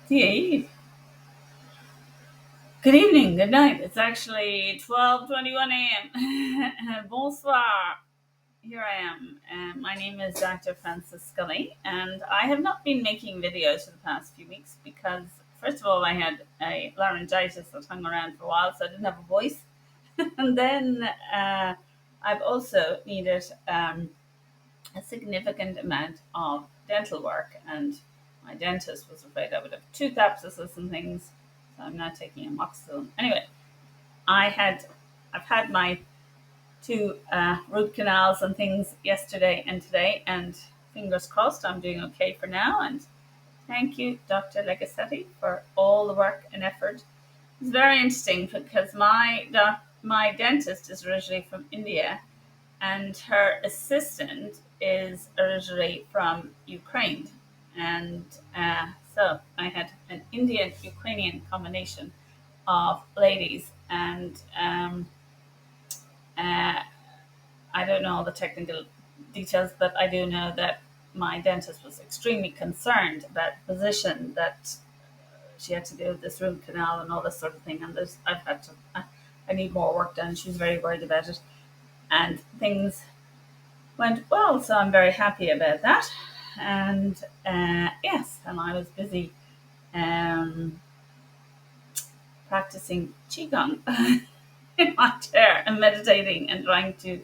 Tea. Good evening, good night. It's actually 12:21 a.m. Bonsoir. Here I am. My name is Dr. Francis Scully, and I have not been making videos for the past few weeks because, first of all, I had a laryngitis that hung around for a while, so I didn't have a voice. And then I've also needed a significant amount of dental work, and my dentist was afraid I would have tooth abscesses and things, so I'm now taking amoxicillin. Anyway, I had I've had my two root canals and things yesterday and today, and fingers crossed I'm doing okay for now. And thank you, Dr. Legacetti, for all the work and effort. It's very interesting because my dentist is originally from India, and her assistant is originally from Ukraine. And so I had an Indian Ukrainian combination of ladies, and uh, I don't know all the technical details, but I do know that my dentist was extremely concerned about the position that she had to do with this root canal and all this sort of thing. And I need more work done. She was very worried about it, and things went well, so I'm very happy about that. And yes, and I was busy um, practicing qigong in my chair and meditating and trying to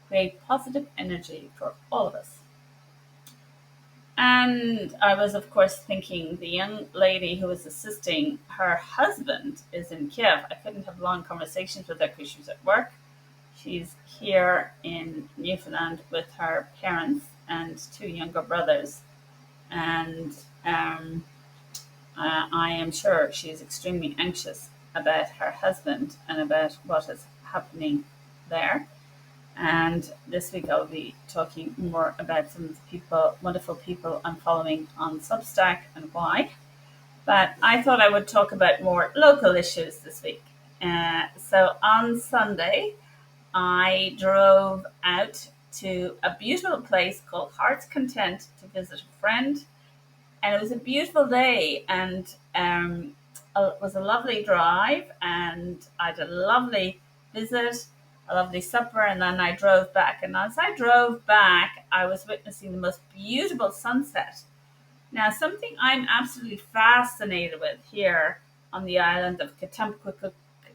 create positive energy for all of us. And I was, of course, thinking the young lady who was assisting, her husband is in Kiev. I couldn't have long conversations with her because she was at work. She's here in Newfoundland with her parents and two younger brothers. And I am sure she is extremely anxious about her husband and about what is happening there. And this week I'll be talking more about some of the wonderful people I'm following on Substack and why. But I thought I would talk about more local issues this week. So on Sunday, I drove out to a beautiful place called Heart's Content to visit a friend, and it was a beautiful day, and it was a lovely drive, and I had a lovely visit, a lovely supper, and then I drove back. And as I drove back, I was witnessing the most beautiful sunset. Now, something I'm absolutely fascinated with here on the island of Katumquikuk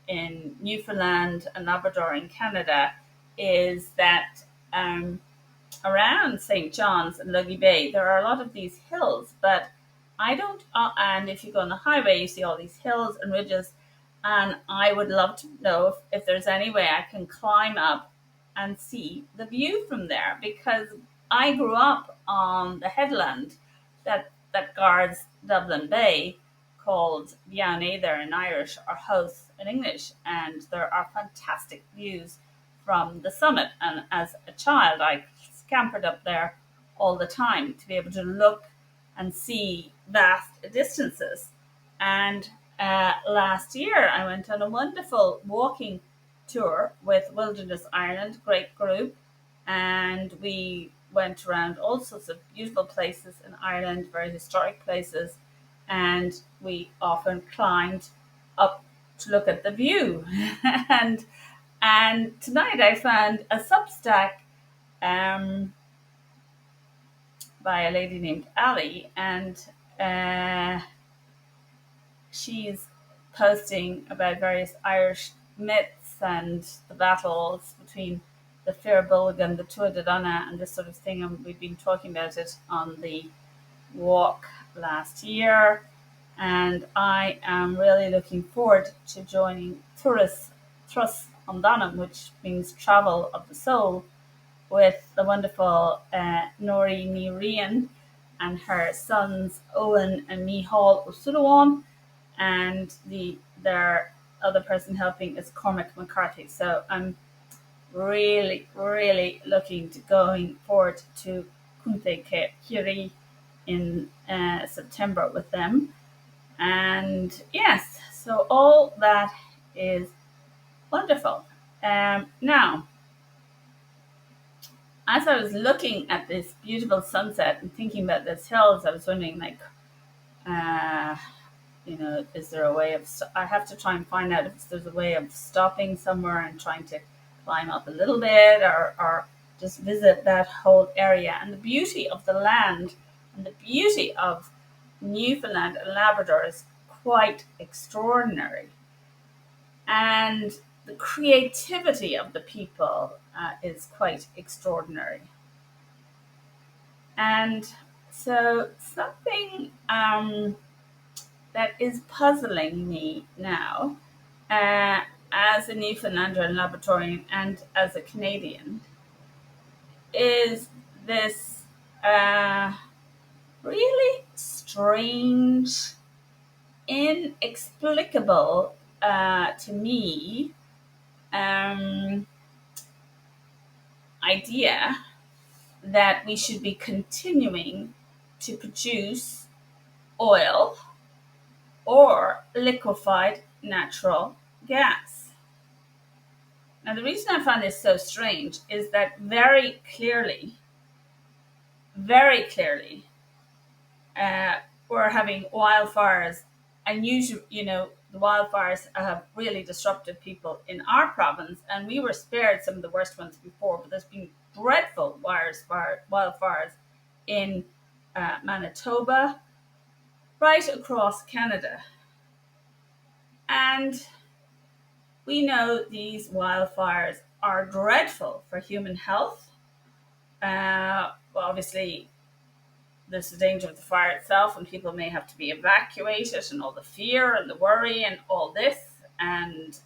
in Newfoundland and Labrador in Canada is that around St. John's and Luggy Bay, there are a lot of these hills, but I don't, and if you go on the highway, you see all these hills and ridges, and I would love to know if there's any way I can climb up and see the view from there, because I grew up on the headland that guards Dublin Bay, called Vianney there in Irish or House in English, and there are fantastic views from the summit. And as a child, I scampered up there all the time to be able to look and see vast distances. And last year, I went on a wonderful walking tour with Wilderness Ireland, great group, and we went around all sorts of beautiful places in Ireland, very historic places, and we often climbed up to look at the view. and and tonight I found a Substack um, by a lady named Ali, and uh, she's posting about various Irish myths and the battles between the Firbolg and the Tuatha and this sort of thing. And we've been talking about it on the walk last year. And I am really looking forward to joining Trus on Donham, which means travel of the soul, with the wonderful Nori Nirian and her sons Owen and Mihal O'Sullivan, and their other person helping is Cormac McCarthy. So I'm really, really looking to going forward to Kunte Kiri in September with them. And yes, so all that is wonderful. Now, as I was looking at this beautiful sunset and thinking about these hills, I was wondering, like, uh, is there a way of? I have to try and find out if there's a way of stopping somewhere and trying to climb up a little bit, or just visit that whole area. And the beauty of the land and the beauty of Newfoundland and Labrador is quite extraordinary, and the creativity of the people is quite extraordinary. And so something that is puzzling me now, uh, as a Newfoundlander and Labradorian and as a Canadian, is this really strange, inexplicable to me um, idea that we should be continuing to produce oil or liquefied natural gas. Now, the reason I find this so strange is that very clearly, uh, we're having wildfires, and usually, the wildfires have really disrupted people in our province, and we were spared some of the worst ones before, but there's been dreadful wildfires in Manitoba, right across Canada. And we know these wildfires are dreadful for human health. Well, obviously, there's the danger of the fire itself, and people may have to be evacuated, and all the fear and the worry and all this. And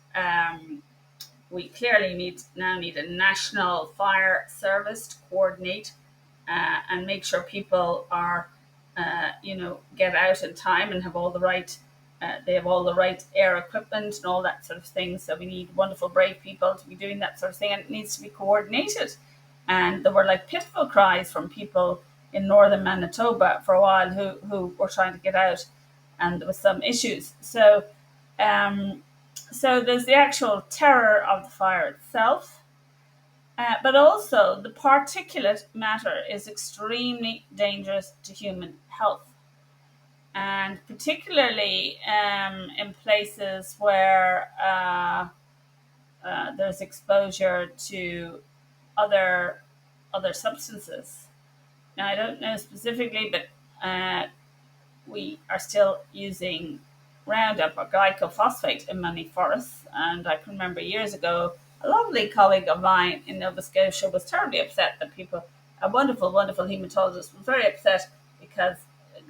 we clearly need a national fire service to coordinate and make sure people are, get out in time and have all the right. They have all the right air equipment and all that sort of thing. So we need wonderful, brave people to be doing that sort of thing, and it needs to be coordinated. And there were like pitiful cries from people in northern Manitoba for a while who were trying to get out, and there was some issues. Um, so there's the actual terror of the fire itself, but also the particulate matter is extremely dangerous to human health, and particularly in places where there's exposure to other other substances. Now, I don't know specifically, but we are still using Roundup or glycophosphate in many forests. And I can remember years ago, a lovely colleague of mine in Nova Scotia was terribly upset that a wonderful, wonderful hematologist, was very upset because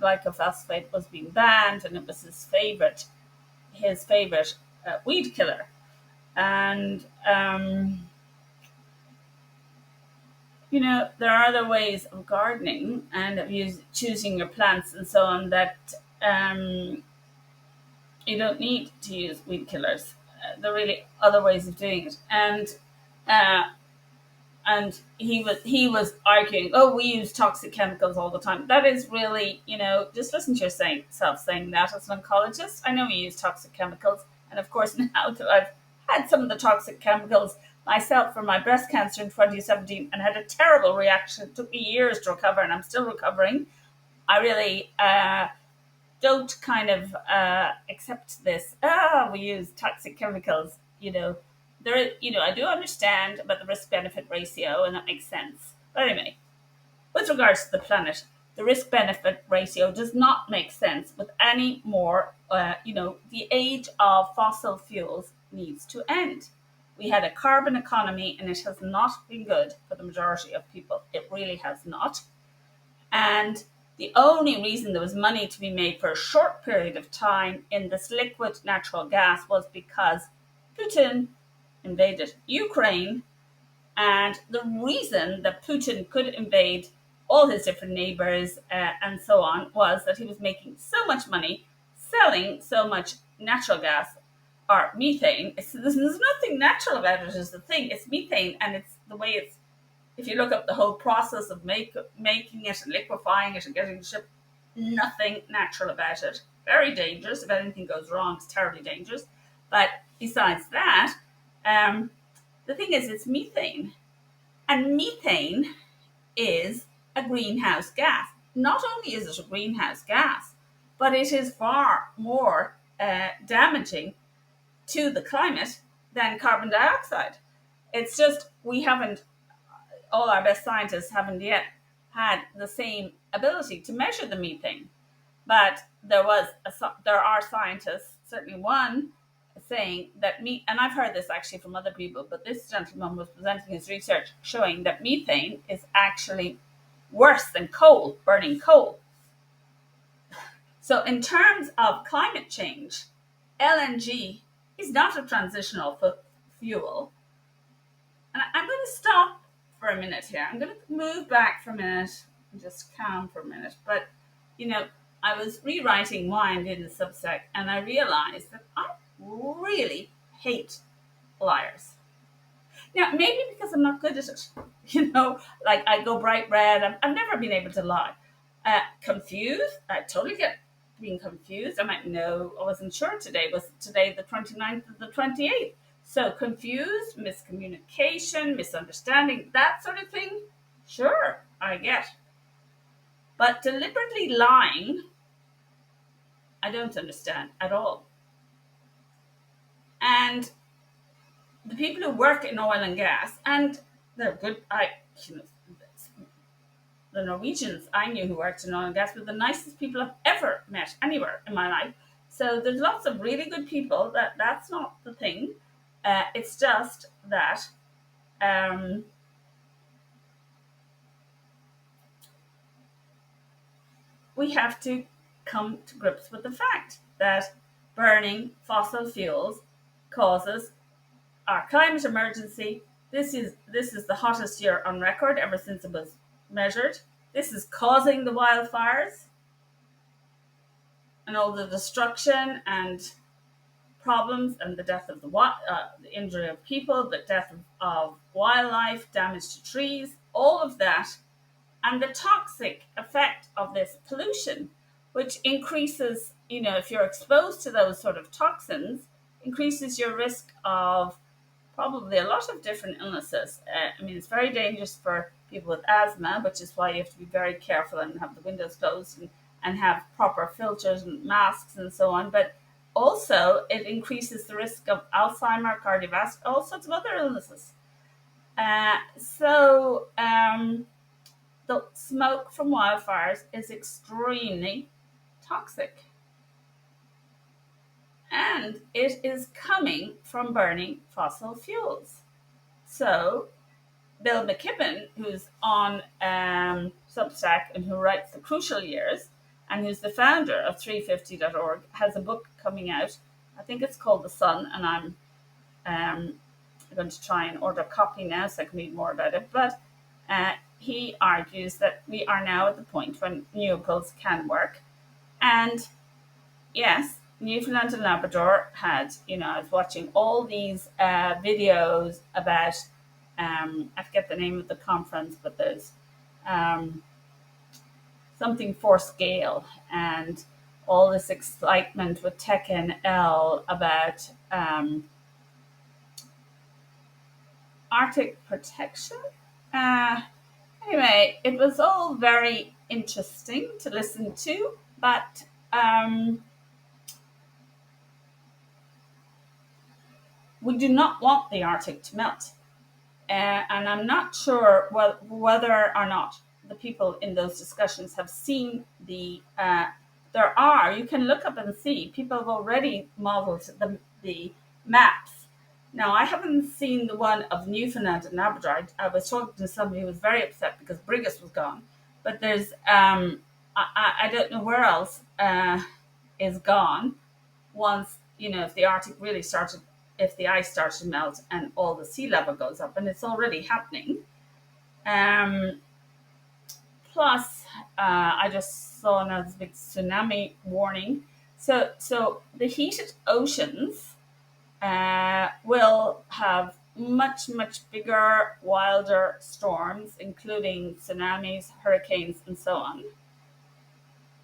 glycophosphate was being banned, and it was his favorite weed killer. And there are other ways of gardening and of choosing your plants and so on, that um, you don't need to use weed killers. There are really other ways of doing it. Uh, and he was arguing, oh, we use toxic chemicals all the time. That is really, just listen to yourself saying that as an oncologist. I know you use toxic chemicals, and of course now that I've had some of the toxic chemicals myself for my breast cancer in 2017 and had a terrible reaction. It took me years to recover, and I'm still recovering. I really don't kind of accept this. We use toxic chemicals. I do understand about the risk benefit ratio, and that makes sense. But anyway, with regards to the planet, the risk benefit ratio does not make sense with any more. The age of fossil fuels needs to end. We had a carbon economy, and it has not been good for the majority of people. It really has not. And the only reason there was money to be made for a short period of time in this liquid natural gas was because Putin invaded Ukraine. And the reason that Putin could invade all his different neighbors and so on was that he was making so much money selling so much natural gas or methane. There's nothing natural about it, is the thing. It's methane, and it's the way it's. If you look up the whole process of making it and liquefying it and getting it shipped, nothing natural about it. Very dangerous. If anything goes wrong, it's terribly dangerous. But besides that, the thing is, it's methane. And methane is a greenhouse gas. Not only is it a greenhouse gas, but it is far more damaging to the climate than carbon dioxide. It's just we haven't, all our best scientists haven't yet had the same ability to measure the methane. But there are scientists, certainly one, saying that and I've heard this actually from other people, but this gentleman was presenting his research showing that methane is actually worse than coal, burning coal. So, in terms of climate change, LNG is not a transitional fuel. And I'm going to stop for a minute here. I'm going to move back for a minute and just calm for a minute. But, you know, I was rewriting Wind in the Substack and I realized that I really hate liars. Now, maybe because I'm not good at it, like I go bright red. I've never been able to lie. Confused, I totally get being confused. I might know, I wasn't sure today. Was today the 29th or the 28th? So confused, miscommunication, misunderstanding, that sort of thing, sure, I get. But deliberately lying, I don't understand at all. And the people who work in oil and gas, and they're good, the Norwegians I knew who worked in oil and gas were the nicest people I've ever met anywhere in my life. So there's lots of really good people. That's not the thing. It's just that we have to come to grips with the fact that burning fossil fuels causes our climate emergency. This is the hottest year on record ever since it was measured. This is causing the wildfires and all the destruction and problems and the death of the injury of people, the death of wildlife, damage to trees, all of that, and the toxic effect of this pollution, which increases, if you're exposed to those sort of toxins, increases your risk of probably a lot of different illnesses. It's very dangerous for people with asthma, which is why you have to be very careful and have the windows closed and have proper filters and masks and so on. But also, it increases the risk of Alzheimer, cardiovascular, all sorts of other illnesses. The smoke from wildfires is extremely toxic. And it is coming from burning fossil fuels. So, Bill McKibben, who's on Substack and who writes The Crucial Years, and who's the founder of 350.org, has a book coming out. I think it's called The Sun, and I'm going to try and order a copy now so I can read more about it. But he argues that we are now at the point when renewables can work. And yes, Newfoundland and Labrador had, I was watching all these videos about, I forget the name of the conference, but there's something for scale and all this excitement with Tech NL about Arctic protection. Anyway, it was all very interesting to listen to, but we do not want the Arctic to melt. And I'm not sure whether or not the people in those discussions have seen you can look up and see, people have already modeled the maps. Now, I haven't seen the one of Newfoundland and Labrador. I was talking to somebody who was very upset because Brigus was gone. But there's, I don't know where else is gone once, if the Arctic really started, if the ice starts to melt and all the sea level goes up, and it's already happening. Plus, I just saw another big tsunami warning. So the heated oceans will have much, much bigger, wilder storms, including tsunamis, hurricanes, and so on.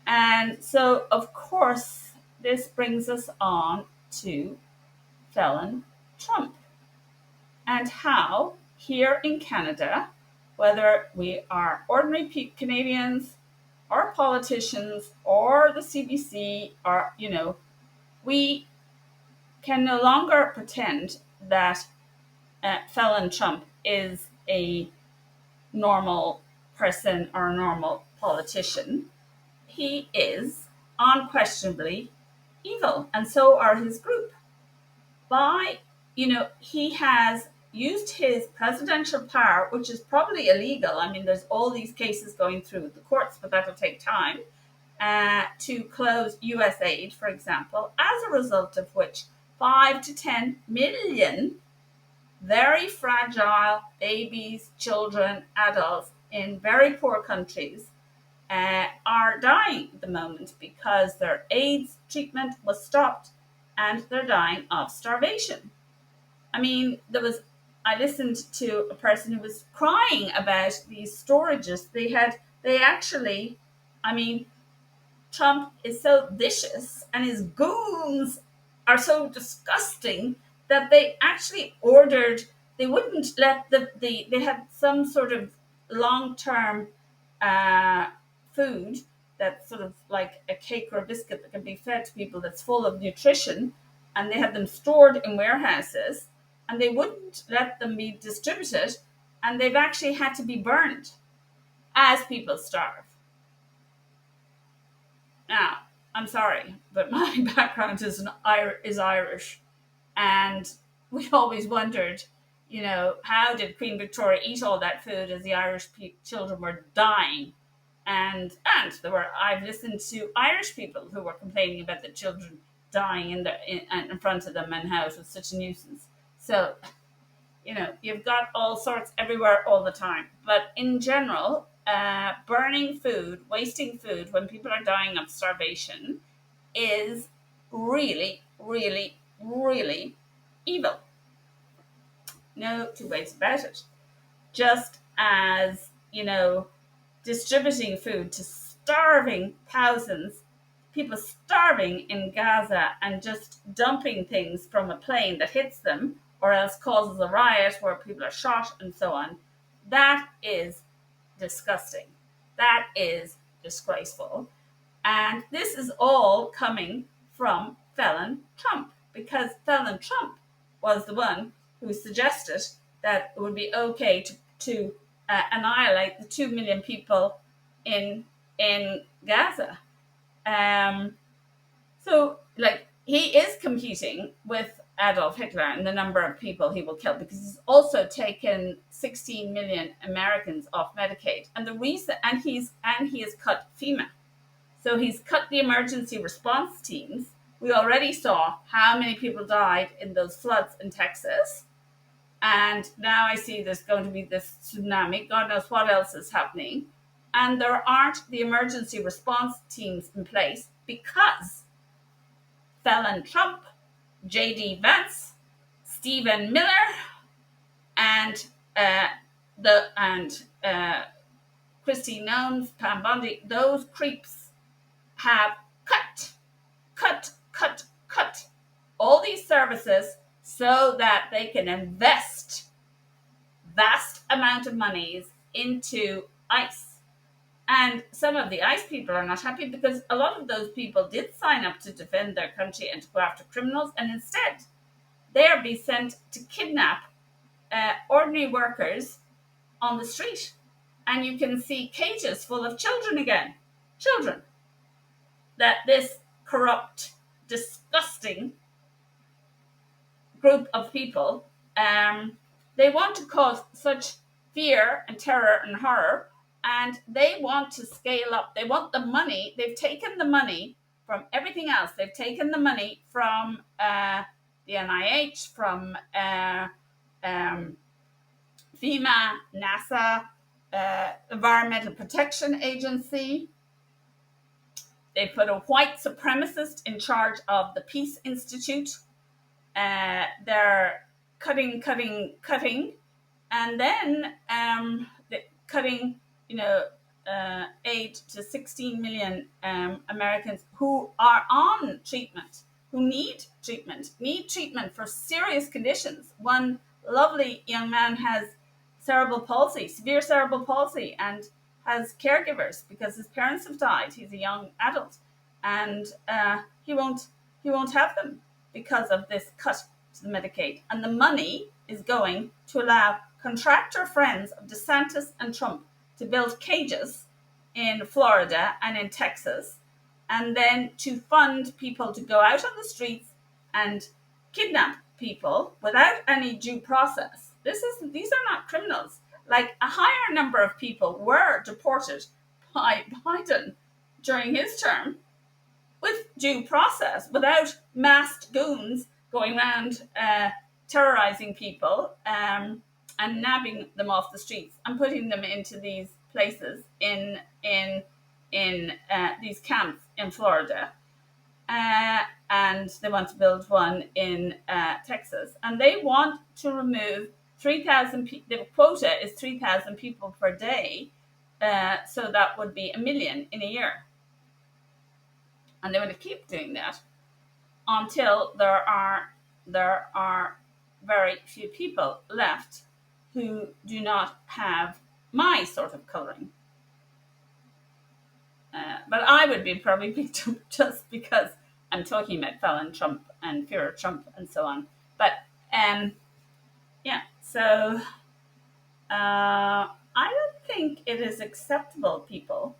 And so, of course, this brings us on to felon Trump and how here in Canada, whether we are ordinary Canadians or politicians or the CBC, or, we can no longer pretend that felon Trump is a normal person or a normal politician. He is unquestionably evil, and so are his group. By, he has used his presidential power, which is probably illegal. I mean, there's all these cases going through the courts, but that'll take time, to close US aid, for example, as a result of which 5 to 10 million very fragile babies, children, adults in very poor countries are dying at the moment because their AIDS treatment was stopped and they're dying of starvation. I mean, I listened to a person who was crying about these storages. They actually, I mean, Trump is so vicious and his goons are so disgusting that they actually ordered, they wouldn't let they had some sort of long term uh, food that's sort of like a cake or a biscuit that can be fed to people that's full of nutrition, and they had them stored in warehouses and they wouldn't let them be distributed, and they've actually had to be burned as people starve. Now, I'm sorry, but my background is Irish, and we always wondered, how did Queen Victoria eat all that food as the Irish children were dying? And I've listened to Irish people who were complaining about the children dying in front of them and how it was such a nuisance. So, you've got all sorts everywhere all the time. But in general, burning food, wasting food when people are dying of starvation is really, really, really evil. No two ways about it. Just as, distributing food to starving thousands, people starving in Gaza, and just dumping things from a plane that hits them or else causes a riot where people are shot and so on, that is disgusting. That is disgraceful. And this is all coming from felon Trump, because felon Trump was the one who suggested that it would be okay to annihilate the 2 million people in Gaza. Um, so, like, he is competing with Adolf Hitler and the number of people he will kill, because he's also taken 16 million Americans off Medicaid, and the reason, and he has cut FEMA. So he's cut the emergency response teams. We already saw how many people died in those floods in Texas. And now I see there's going to be this tsunami. God knows what else is happening. And there aren't the emergency response teams in place because felon Trump, J.D. Vance, Stephen Miller, and Christy Nones, Pam Bondi, those creeps have cut all these services so that they can invest vast amount of monies into ICE. And some of the ICE people are not happy because a lot of those people did sign up to defend their country and to go after criminals, and instead they are being sent to kidnap ordinary workers on the street. And you can see cages full of children again. Children. That this corrupt, disgusting group of people, they want to cause such fear and terror and horror, and they want to scale up. They want the money. They've taken the money from everything else. They've taken the money from the NIH, from FEMA, NASA, Environmental Protection Agency. They put a white supremacist in charge of the Peace Institute. They're cutting, and then cutting, aid to 16 million Americans who are on treatment, who need treatment for serious conditions. One lovely young man has cerebral palsy, severe cerebral palsy, and has caregivers because his parents have died. He's a young adult, and he won't have them because of this cut to the Medicaid. And the money is going to allow contractor friends of DeSantis and Trump to build cages in Florida and in Texas, and then to fund people to go out on the streets and kidnap people without any due process. These are not criminals. Like, a higher number of people were deported by Biden during his term with due process, without masked goons going around terrorizing people, and nabbing them off the streets and putting them into these places in these camps in Florida. And they want to build one in Texas, and they want to remove 3,000 people. The quota is 3,000 people per day, so that would be a million in a year, and they want to keep doing that until there are very few people left who do not have my sort of coloring. But I would be probably picked up just because I'm talking about Fallon Trump and fear of Trump and so on. But yeah, so I don't think it is acceptable, people.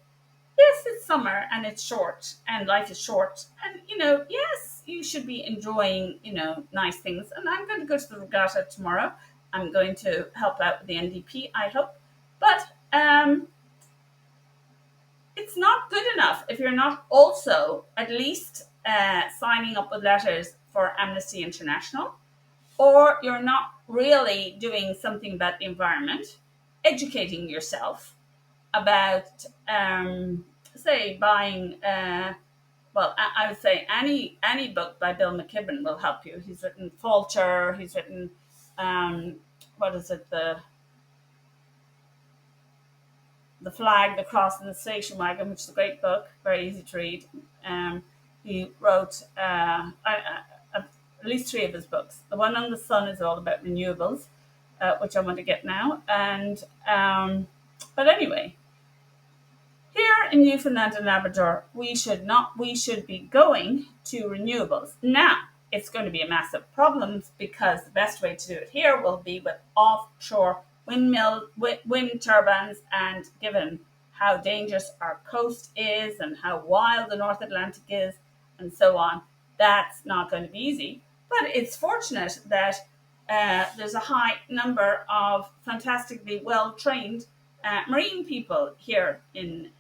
Yes, it's summer and it's short and life is short. And, yes, you should be enjoying, nice things. And I'm going to go to the regatta tomorrow. I'm going to help out with the NDP, I hope. But it's not good enough if you're not also at least signing up with letters for Amnesty International, or you're not really doing something about the environment, educating yourself about, say, buying. Well, I would say any book by Bill McKibben will help you. He's written Falter. He's written, what is it, the Flag, the Cross, and the Station Wagon, which is a great book, very easy to read. He wrote at least three of his books. The one on the sun is all about renewables, which I want to get now. And but anyway, here in Newfoundland and Labrador, we should be going to renewables. Now, it's going to be a massive problem because the best way to do it here will be with offshore wind turbines, and given how dangerous our coast is and how wild the North Atlantic is and so on, that's not going to be easy. But it's fortunate that there's a high number of fantastically well-trained marine people here in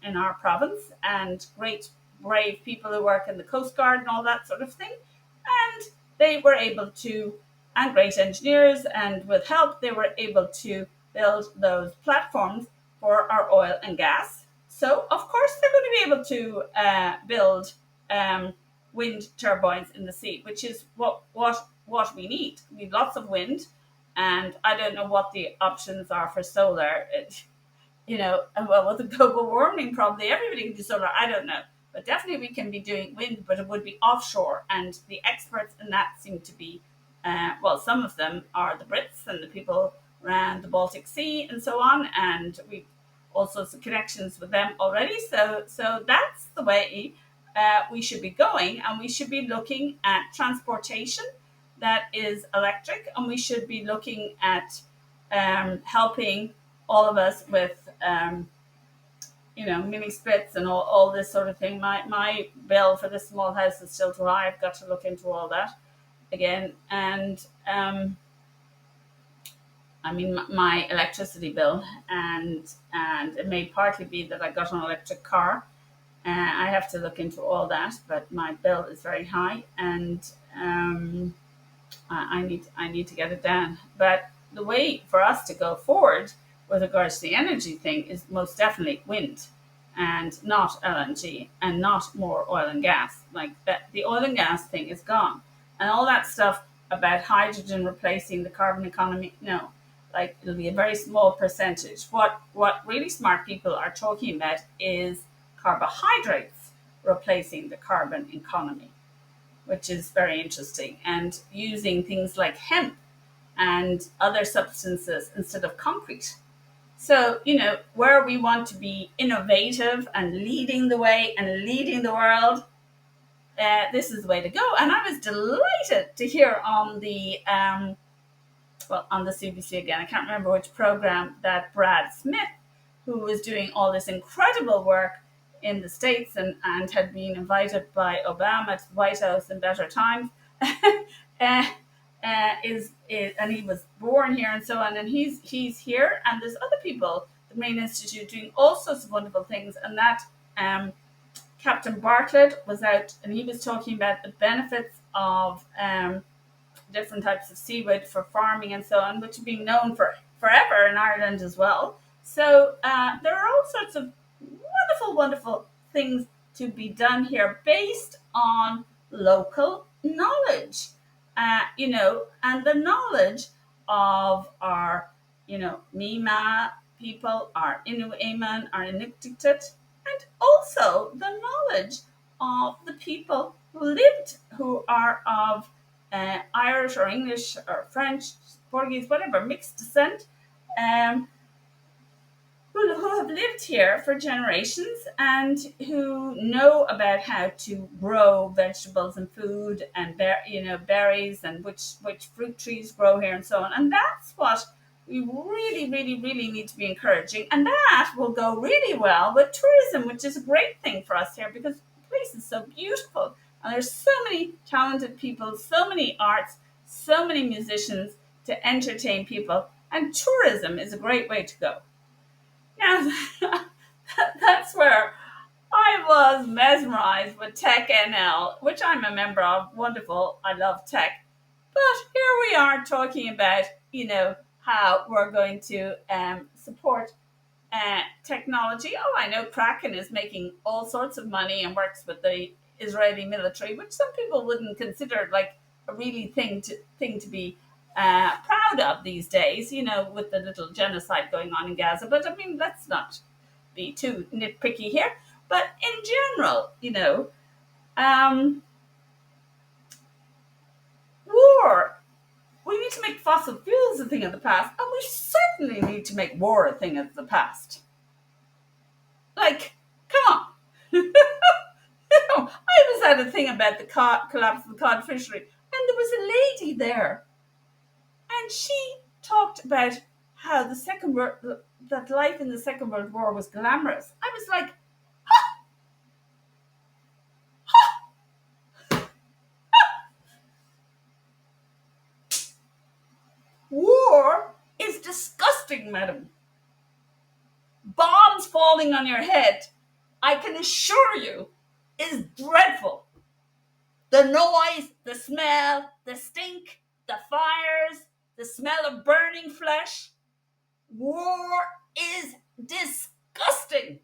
our province, and great brave people who work in the Coast Guard and all that sort of thing. And they were able to, and great engineers, and with help, they were able to build those platforms for our oil and gas. So, of course, they're going to be able to build wind turbines in the sea, which is what we need. We need lots of wind, and I don't know what the options are for solar. Well, with the global warming, probably everybody can do solar. I don't know. But definitely we can be doing wind, but it would be offshore. And the experts in that seem to be, some of them are the Brits and the people around the Baltic Sea and so on. And we've all sorts of connections with them already. So that's the way we should be going. And we should be looking at transportation that is electric. And we should be looking at helping all of us with mini splits and all this sort of thing. My bill for this small house is still too high. I've got to look into all that again. And my electricity bill, and it may partly be that I got an electric car. I have to look into all that, but my bill is very high, and I need to get it down. But the way for us to go forward with regards to the energy thing is most definitely wind, and not LNG, and not more oil and gas. Like that, the oil and gas thing is gone, and all that stuff about hydrogen replacing the carbon economy. No, like, it'll be a very small percentage. What really smart people are talking about is carbohydrates replacing the carbon economy, which is very interesting, and using things like hemp and other substances instead of concrete. So, where we want to be innovative and leading the way and leading the world, this is the way to go. And I was delighted to hear on on the CBC again, I can't remember which program, that Brad Smith, who was doing all this incredible work in the States and had been invited by Obama to the White House in better times, uh, is and he was born here and so on, and he's here, and there's other people, the Main Institute, doing all sorts of wonderful things, and that Captain Bartlett was out, and he was talking about the benefits of different types of seaweed for farming and so on, which have been known for forever in Ireland as well. So there are all sorts of wonderful, wonderful things to be done here based on local knowledge, and the knowledge of our, Mima people, our Inuiman, our Inuktitut, and also the knowledge of the people who are of Irish or English or French, Portuguese, whatever, mixed descent, um, who have lived here for generations and who know about how to grow vegetables and food and berries, and which fruit trees grow here and so on. And that's what we really, really, really need to be encouraging. And that will go really well with tourism, which is a great thing for us here because the place is so beautiful. And there's so many talented people, so many arts, so many musicians to entertain people. And tourism is a great way to go. Now, that's where I was mesmerized with Tech NL, which I'm a member of. Wonderful. I love tech. But here we are talking about, how we're going to support technology. Oh, I know Kraken is making all sorts of money and works with the Israeli military, which some people wouldn't consider like a really thing to be proud of these days. With the little genocide going on in Gaza. But I mean, let's not be too nitpicky here. But in general, um, war. We need to make fossil fuels a thing of the past, and we certainly need to make war a thing of the past. Like, come on. I was at a thing about the collapse of the cod fishery, and there was a lady there, and she talked about how that life in the Second World War was glamorous. I was like, war is disgusting, madam. Bombs falling on your head, I can assure you, is dreadful. The noise, the smell, the stink, the fires, the smell of burning flesh. War is disgusting.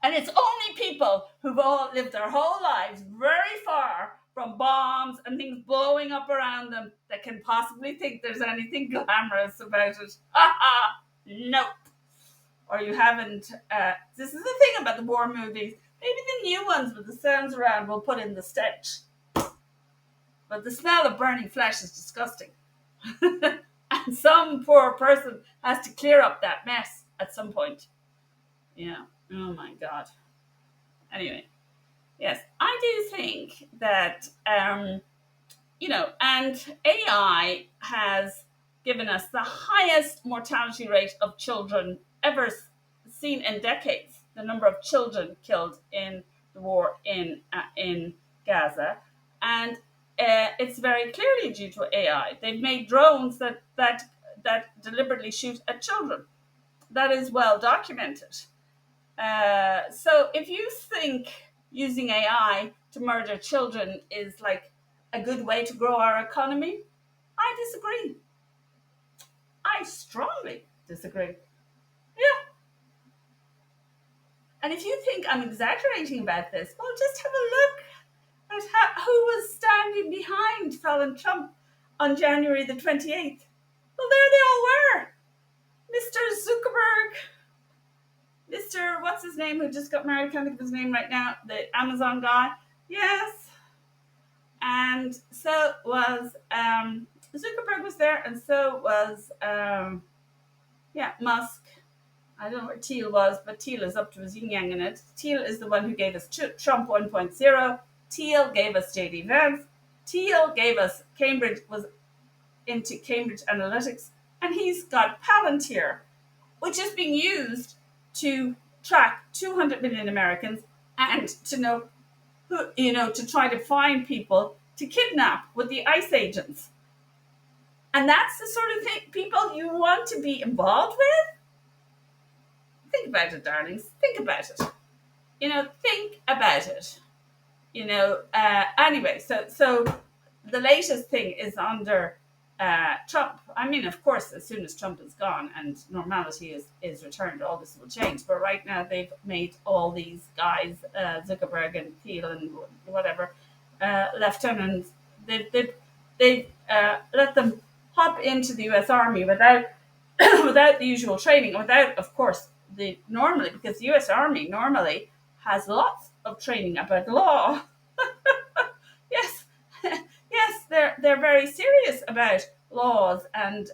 And it's only people who've all lived their whole lives very far from bombs and things blowing up around them that can possibly think there's anything glamorous about it. Nope. Or you haven't. This is the thing about the war movies. Maybe the new ones with the sounds around will put in the stench. But the smell of burning flesh is disgusting. And some poor person has to clear up that mess at some point. Yeah. Oh my God. Anyway, yes, I do think that, and AI has given us the highest mortality rate of children ever seen in decades. The number of children killed in the war in Gaza, and it's very clearly due to AI. They've made drones that deliberately shoot at children. That is well documented. So if you think using AI to murder children is like a good way to grow our economy, I disagree. I strongly disagree. Yeah. And if you think I'm exaggerating about this, well, just have a look at who was standing behind Donald Trump on January the 28th. Well, there they all were. Mr. Zuckerberg, Mr. What's his name, who just got married, can't think of his name right now, the Amazon guy. Yes. And so was Zuckerberg was there, and so was yeah, Musk. I don't know where Thiel was, but Thiel is up to his yin yang in it. Thiel is the one who gave us Trump 1.0. Thiel gave us JD Vance. Thiel gave us Cambridge, was into Cambridge Analytics, and he's got Palantir, which is being used to track 200 million Americans and to know who, to try to find people to kidnap with the ICE agents. And that's the sort of thing people you want to be involved with. Think about it, darlings. Think about it. Think about it. Anyway, so the latest thing is under Trump. I mean, of course, as soon as Trump is gone and normality is returned, all this will change. But right now, they've made all these guys, Zuckerberg and Thiel and whatever, lieutenants. They've let them hop into the U.S. Army without without the usual training, without, of course, because the U.S. Army normally has lots of training about law. Yes, yes, they're very serious about laws and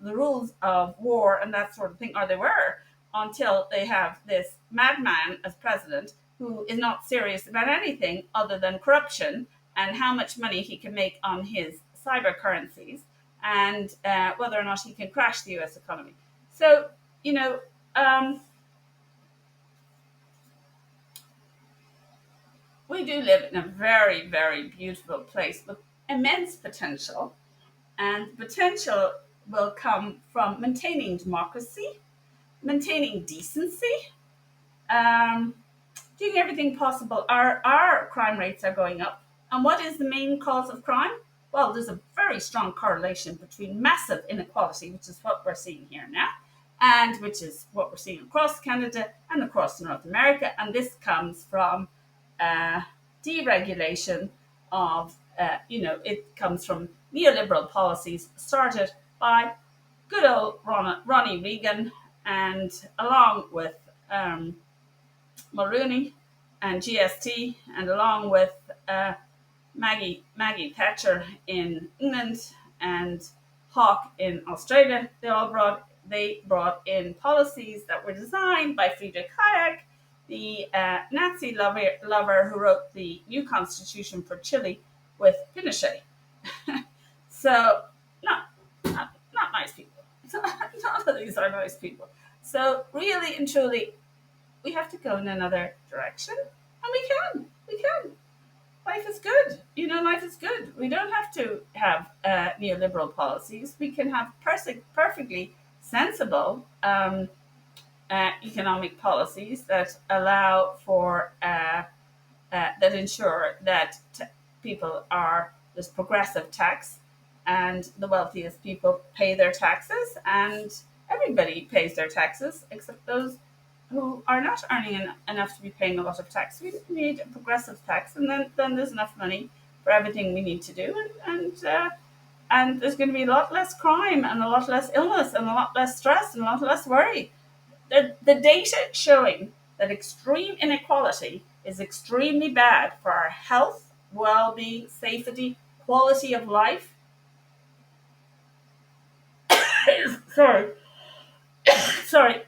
the rules of war and that sort of thing, or they were, until they have this madman as president who is not serious about anything other than corruption and how much money he can make on his cyber currencies and whether or not he can crash the US economy. So, we do live in a very, very beautiful place with immense potential, and the potential will come from maintaining democracy, maintaining decency, um, doing everything possible. Our crime rates are going up. And what is the main cause of crime? Well, there's a very strong correlation between massive inequality, which is what we're seeing here now, and which is what we're seeing across Canada and across North America. And this comes from deregulation of, it comes from neoliberal policies started by good old Ronnie Reagan, and along with Mulroney and GST, and along with Maggie Thatcher in England and Hawke in Australia, they brought in policies that were designed by Friedrich Hayek, the Nazi lover who wrote the new constitution for Chile with Pinochet. So, not nice people. None of these are nice people. So, really and truly, we have to go in another direction, and we can. Life is good. Life is good. We don't have to have neoliberal policies. We can have perfectly sensible economic policies that allow for that ensure that people are there's progressive tax, and the wealthiest people pay their taxes, and everybody pays their taxes except those who are not earning enough to be paying a lot of tax. We need a progressive tax, and then there's enough money for everything we need to do, and there's going to be a lot less crime and a lot less illness and a lot less stress and a lot less worry. The data showing that extreme inequality is extremely bad for our health, well-being, safety, quality of life. sorry,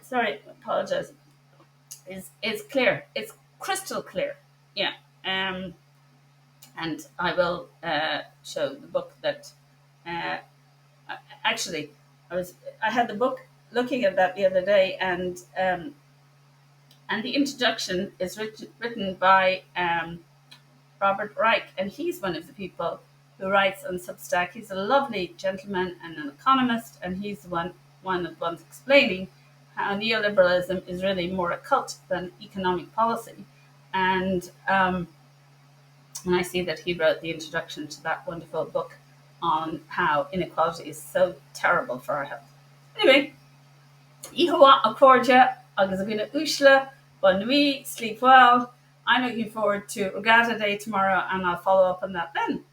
sorry, apologize. Is clear. It's crystal clear. Yeah. And I will show the book that actually I had the book looking at that the other day, and the introduction is written by Robert Reich, and he's one of the people who writes on Substack. He's a lovely gentleman and an economist, and he's one of the ones explaining how neoliberalism is really more a cult than economic policy. And I see that he wrote the introduction to that wonderful book on how inequality is so terrible for our health. Anyway, Ihawa Akorja, Agazabina Ushla, Bonne nuit, sleep well. I'm looking forward to Regatta Day tomorrow, and I'll follow up on that then.